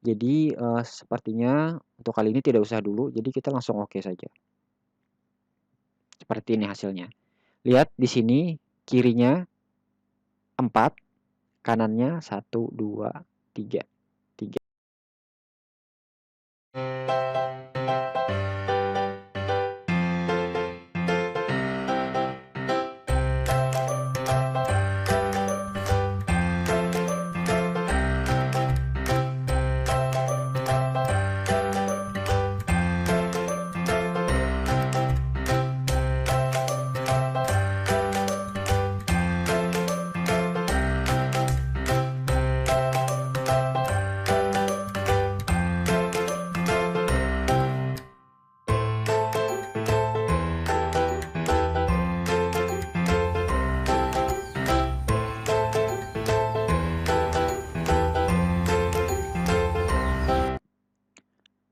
Jadi, sepertinya untuk kali ini tidak usah dulu, jadi kita langsung oke saja. Seperti ini hasilnya. Lihat di sini kirinya 4, kanannya 1, 2, 3. 3.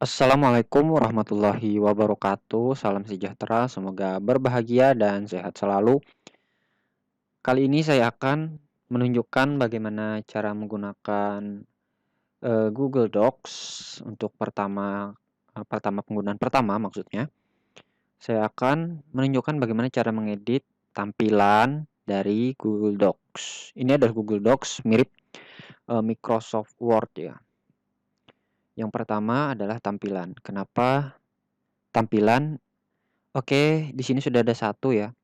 Assalamualaikum warahmatullahi wabarakatuh. Salam sejahtera, semoga berbahagia dan sehat selalu. Kali ini saya akan menunjukkan bagaimana cara menggunakan Google Docs untuk pertama penggunaan pertama maksudnya. Saya akan menunjukkan bagaimana cara mengedit tampilan dari Google Docs. Ini adalah Google Docs mirip Microsoft Word ya. Yang pertama adalah tampilan. Kenapa tampilan? Oke, di sini sudah ada satu ya.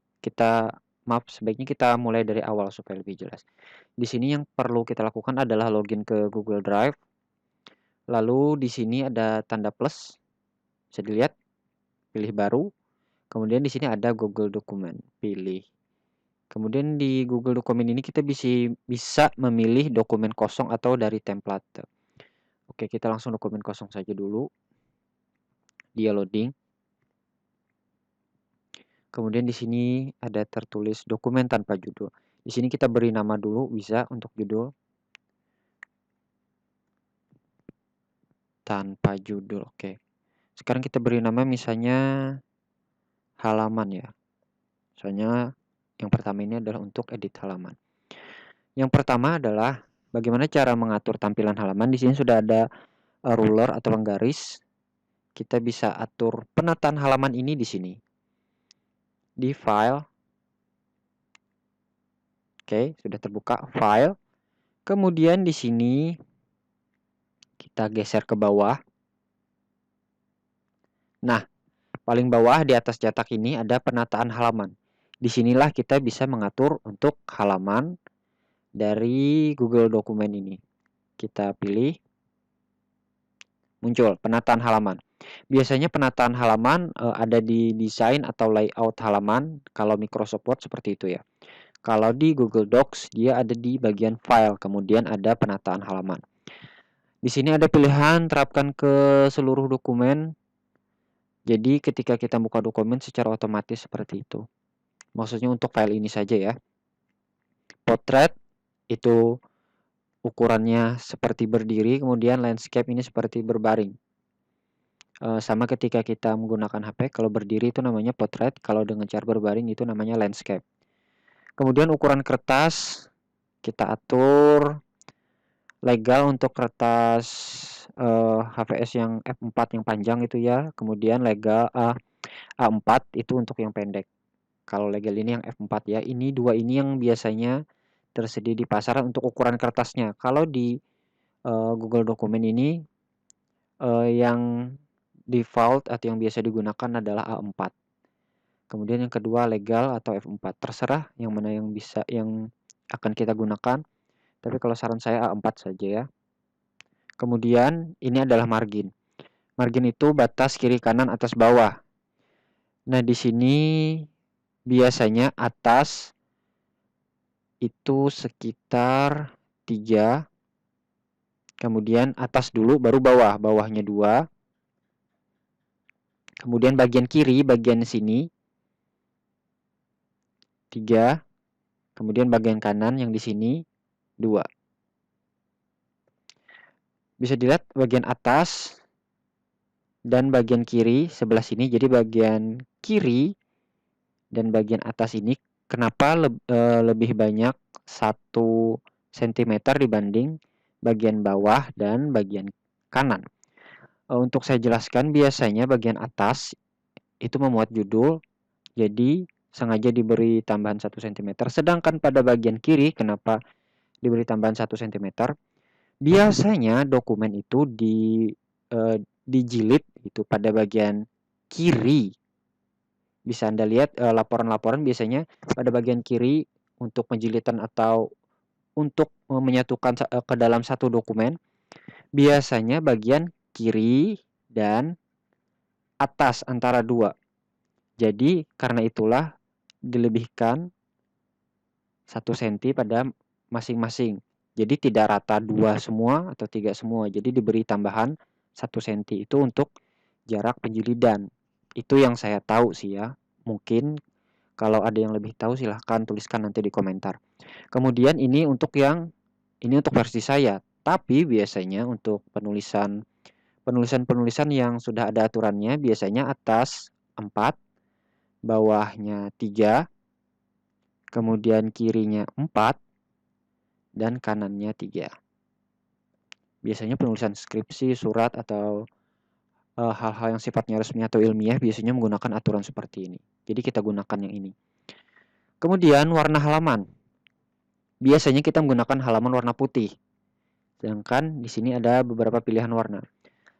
Sebaiknya kita mulai dari awal supaya lebih jelas. Di sini yang perlu kita lakukan adalah login ke Google Drive. Lalu di sini ada tanda plus. Bisa dilihat, pilih baru. Kemudian di sini ada Google Dokumen, pilih. Kemudian di Google Dokumen ini kita bisa memilih dokumen kosong atau dari template. Oke, kita langsung dokumen kosong saja dulu. Dia loading. Kemudian di sini ada tertulis dokumen tanpa judul. Di sini kita beri nama dulu, bisa untuk judul. Tanpa judul, oke. Sekarang kita beri nama misalnya halaman ya. Misalnya yang pertama ini adalah untuk edit halaman. Yang pertama adalah bagaimana cara mengatur tampilan halaman. Di sini sudah ada ruler atau penggaris. Kita bisa atur penataan halaman ini di sini. Di file. Oke, sudah terbuka file. Kemudian di sini kita geser ke bawah. Nah, paling bawah di atas cetak ini ada penataan halaman. Disinilah kita bisa mengatur untuk halaman dari Google Dokumen ini. Kita pilih, muncul penataan halaman. Biasanya penataan halaman ada di desain atau layout halaman, kalau Microsoft Word seperti itu ya. Kalau di Google Docs dia ada di bagian file, kemudian ada penataan halaman. Di sini ada pilihan terapkan ke seluruh dokumen. Jadi ketika kita buka dokumen secara otomatis seperti itu. Maksudnya untuk file ini saja ya. Portrait itu ukurannya seperti berdiri, kemudian landscape ini seperti berbaring. Sama ketika kita menggunakan HP, kalau berdiri itu namanya portrait, kalau dengan cara berbaring itu namanya landscape. Kemudian ukuran kertas kita atur legal untuk kertas HVS yang F4 yang panjang itu ya. Kemudian legal A4 itu untuk yang pendek. Kalau legal ini yang F4 ya. Ini dua ini yang biasanya tersedia di pasaran untuk ukuran kertasnya. Kalau di Google Dokumen ini yang default atau yang biasa digunakan adalah A4. Kemudian yang kedua legal atau F4. Terserah yang mana yang akan kita gunakan. Tapi kalau saran saya A4 saja ya. Kemudian ini adalah margin. Margin itu batas kiri kanan atas bawah. Nah, di sini biasanya atas itu sekitar 3. Kemudian atas dulu baru bawah. Bawahnya 2. Kemudian bagian kiri, bagian sini 3. Kemudian bagian kanan yang di sini 2. Bisa dilihat bagian atas dan bagian kiri sebelah sini. Jadi bagian kiri dan bagian atas ini kenapa lebih banyak 1 cm dibanding bagian bawah dan bagian kanan. Untuk saya jelaskan, biasanya bagian atas itu memuat judul, jadi sengaja diberi tambahan 1 cm. Sedangkan pada bagian kiri, kenapa diberi tambahan 1 cm? Biasanya dokumen itu dijilid itu pada bagian kiri. Bisa Anda lihat laporan-laporan biasanya pada bagian kiri untuk penjilitan atau untuk menyatukan ke dalam satu dokumen, biasanya bagian kiri dan atas antara dua. Jadi karena itulah dilebihkan 1 cm pada masing-masing. Jadi tidak rata 2 semua atau 3 semua. Jadi diberi tambahan 1 cm itu untuk jarak penjilidan. Itu yang saya tahu sih ya. Mungkin kalau ada yang lebih tahu silahkan tuliskan nanti di komentar. Kemudian ini untuk versi saya. Tapi biasanya untuk penulisan yang sudah ada aturannya, biasanya atas 4, bawahnya 3, kemudian kirinya 4, dan kanannya 3. Biasanya penulisan skripsi, surat, atau hal-hal yang sifatnya resmi atau ilmiah biasanya menggunakan aturan seperti ini. Jadi kita gunakan yang ini. Kemudian warna halaman. Biasanya kita menggunakan halaman warna putih. Sedangkan di sini ada beberapa pilihan warna.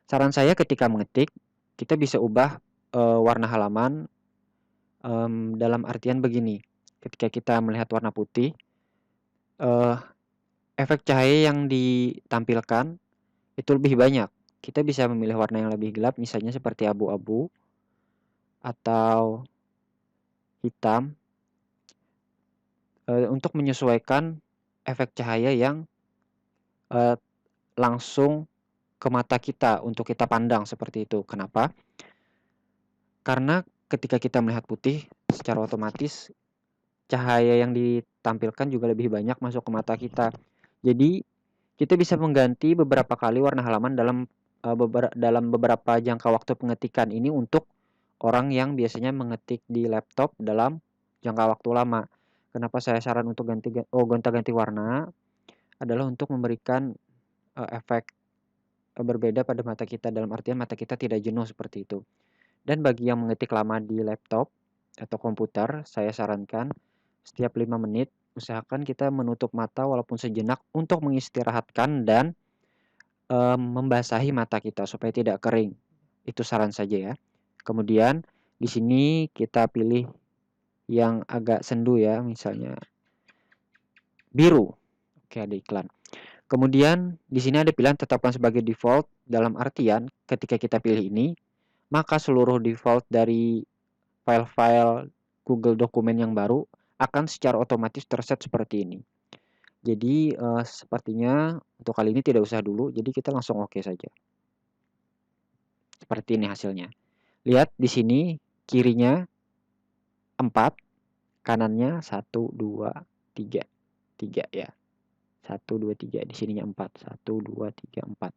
Saran saya ketika mengetik, kita bisa ubah warna halaman dalam artian begini. Ketika kita melihat warna putih, efek cahaya yang ditampilkan itu lebih banyak. Kita bisa memilih warna yang lebih gelap, misalnya seperti abu-abu atau hitam, untuk menyesuaikan efek cahaya yang langsung ke mata kita untuk kita pandang seperti itu. Kenapa? Karena ketika kita melihat putih, secara otomatis cahaya yang ditampilkan juga lebih banyak masuk ke mata kita. Jadi kita bisa mengganti beberapa kali warna halaman dalam beberapa jangka waktu pengetikan. Ini untuk orang yang biasanya mengetik di laptop dalam jangka waktu lama. Kenapa saya saran untuk gonta-ganti warna adalah untuk memberikan efek berbeda pada mata kita, dalam artian mata kita tidak jenuh seperti itu. Dan bagi yang mengetik lama di laptop atau komputer, saya sarankan setiap 5 menit usahakan kita menutup mata walaupun sejenak untuk mengistirahatkan dan membasahi mata kita supaya tidak kering. Itu saran saja ya. Kemudian di sini kita pilih yang agak sendu ya, misalnya biru. Oke, ada iklan. Kemudian di sini ada pilihan tetapkan sebagai default, dalam artian ketika kita pilih ini, maka seluruh default dari file-file Google dokumen yang baru akan secara otomatis terset seperti ini. Jadi sepertinya untuk kali ini tidak usah dulu, jadi kita langsung oke saja. Seperti ini hasilnya. Lihat di sini kirinya 4, kanannya 1, 2, 3. 3 ya. 1, 2, 3. Di sininya 4. 1, 2, 3, 4.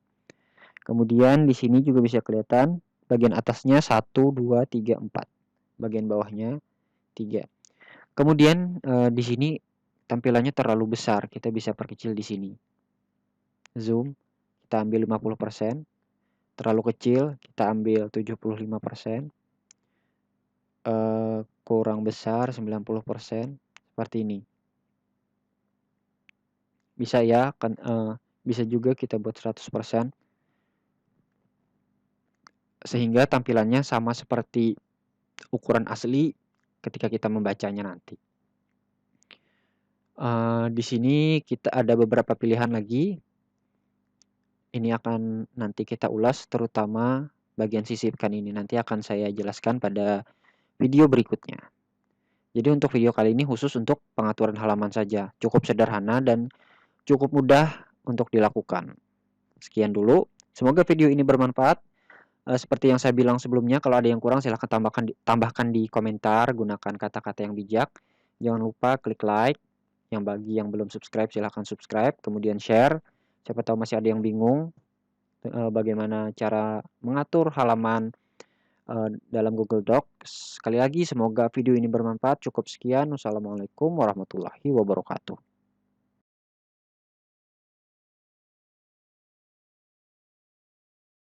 Kemudian di sini juga bisa kelihatan bagian atasnya 1, 2, 3, 4. Bagian bawahnya 3. Kemudian di sini tampilannya terlalu besar. Kita bisa perkecil di sini. Zoom, kita ambil 50%. Terlalu kecil, kita ambil 75%. Kurang besar 90%. Seperti ini. Bisa ya, kan bisa juga kita buat 100%. Sehingga tampilannya sama seperti ukuran asli ketika kita membacanya nanti. Di sini kita ada beberapa pilihan lagi. Ini akan nanti kita ulas, terutama bagian sisipkan ini. Nanti akan saya jelaskan pada video berikutnya. Jadi untuk video kali ini khusus untuk pengaturan halaman saja. Cukup sederhana dan cukup mudah untuk dilakukan. Sekian dulu. Semoga video ini bermanfaat. Seperti yang saya bilang sebelumnya, kalau ada yang kurang silahkan tambahkan di komentar. Gunakan kata-kata yang bijak. Jangan lupa klik like. Yang bagi yang belum subscribe silahkan subscribe. Kemudian share. Siapa tahu masih ada yang bingung bagaimana cara mengatur halaman dalam Google Docs. Sekali lagi semoga video ini bermanfaat. Cukup sekian. Wassalamualaikum warahmatullahi wabarakatuh.